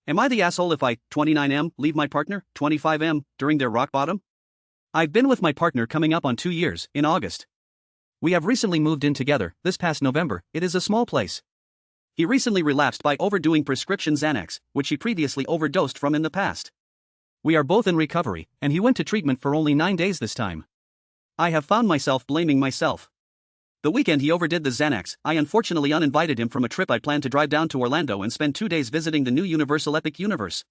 Am I the asshole if I, 29M, leave my partner, 25M, during their rock bottom? I've been with my partner coming up on 2 years, in August. We have recently moved in together, this past November. It is a small place. He recently relapsed by overdoing prescription Xanax, which he previously overdosed from in the past. We are both in recovery, and he went to treatment for only 9 days this time. I have found myself blaming myself. The weekend he overdid the Xanax, I unfortunately uninvited him from a trip I planned to drive down to Orlando and spend 2 days visiting the new Universal Epic Universe.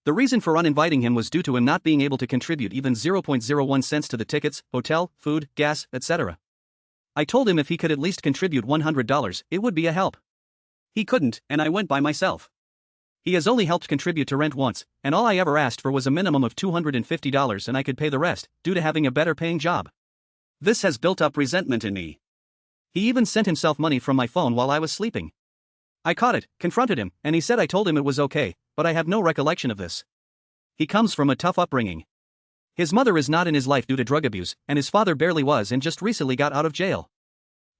The reason for uninviting him was due to him not being able to contribute even 0.01 cents to the tickets, hotel, food, gas, etc. I told him if he could at least contribute $100, it would be a help. He couldn't, and I went by myself. He has only helped contribute to rent once, and all I ever asked for was a minimum of $250 and I could pay the rest, due to having a better paying job. This has built up resentment in me. He even sent himself money from my phone while I was sleeping. I caught it, confronted him, and he said I told him it was okay, but I have no recollection of this. He comes from a tough upbringing. His mother is not in his life due to drug abuse, and his father barely was and just recently got out of jail.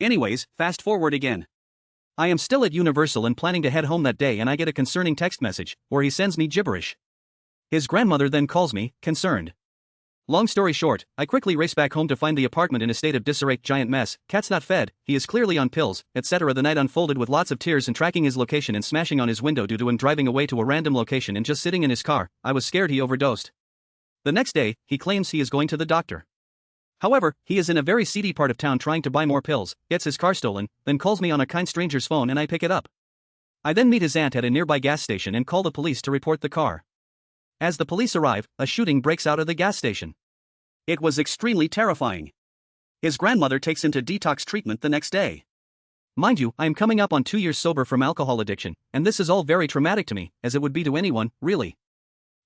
Anyways, fast forward again. I am still at Universal and planning to head home that day and I get a concerning text message, where he sends me gibberish. His grandmother then calls me, concerned. Long story short, I quickly race back home to find the apartment in a state of disarray, giant mess, cat's not fed, he is clearly on pills, etc. The night unfolded with lots of tears and tracking his location and smashing on his window due to him driving away to a random location and just sitting in his car. I was scared he overdosed. The next day, he claims he is going to the doctor. However, he is in a very seedy part of town trying to buy more pills, gets his car stolen, then calls me on a kind stranger's phone and I pick it up. I then meet his aunt at a nearby gas station and call the police to report the car. As the police arrive, a shooting breaks out of the gas station. It was extremely terrifying. His grandmother takes him to detox treatment the next day. Mind you, I am coming up on 2 years sober from alcohol addiction, and this is all very traumatic to me, as it would be to anyone, really.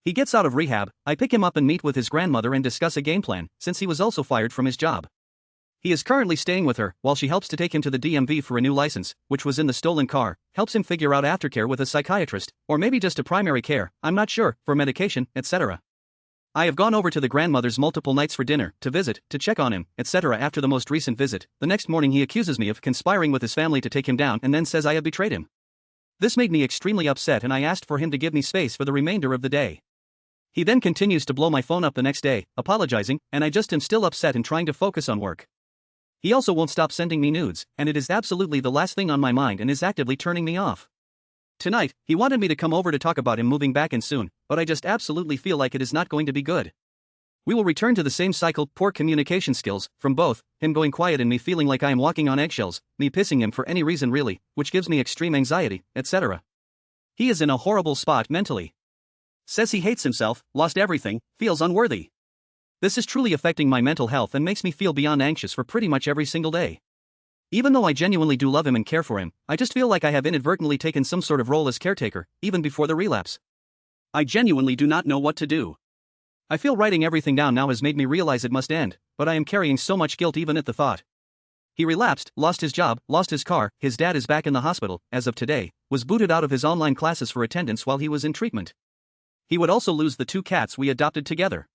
He gets out of rehab, I pick him up and meet with his grandmother and discuss a game plan, since he was also fired from his job. He is currently staying with her, while she helps to take him to the DMV for a new license, which was in the stolen car, helps him figure out aftercare with a psychiatrist, or maybe just a primary care, I'm not sure, for medication, etc. I have gone over to the grandmother's multiple nights for dinner, to visit, to check on him, etc. After the most recent visit, the next morning he accuses me of conspiring with his family to take him down and then says I have betrayed him. This made me extremely upset and I asked for him to give me space for the remainder of the day. He then continues to blow my phone up the next day, apologizing, and I just am still upset and trying to focus on work. He also won't stop sending me nudes, and it is absolutely the last thing on my mind and is actively turning me off. Tonight, he wanted me to come over to talk about him moving back in soon, but I just absolutely feel like it is not going to be good. We will return to the same cycle, poor communication skills, from both, him going quiet and me feeling like I am walking on eggshells, me pissing him for any reason really, which gives me extreme anxiety, etc. He is in a horrible spot mentally. Says he hates himself, lost everything, feels unworthy. This is truly affecting my mental health and makes me feel beyond anxious for pretty much every single day. Even though I genuinely do love him and care for him, I just feel like I have inadvertently taken some sort of role as caretaker, even before the relapse. I genuinely do not know what to do. I feel writing everything down now has made me realize it must end, but I am carrying so much guilt even at the thought. He relapsed, lost his job, lost his car, his dad is back in the hospital, as of today, was booted out of his online classes for attendance while he was in treatment. He would also lose the 2 cats we adopted together.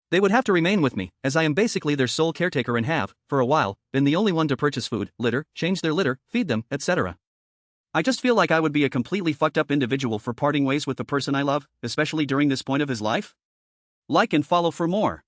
They would have to remain with me, as I am basically their sole caretaker and have, for a while, been the only one to purchase food, litter, change their litter, feed them, etc. I just feel like I would be a completely fucked up individual for parting ways with the person I love, especially during this point of his life. Like and follow for more.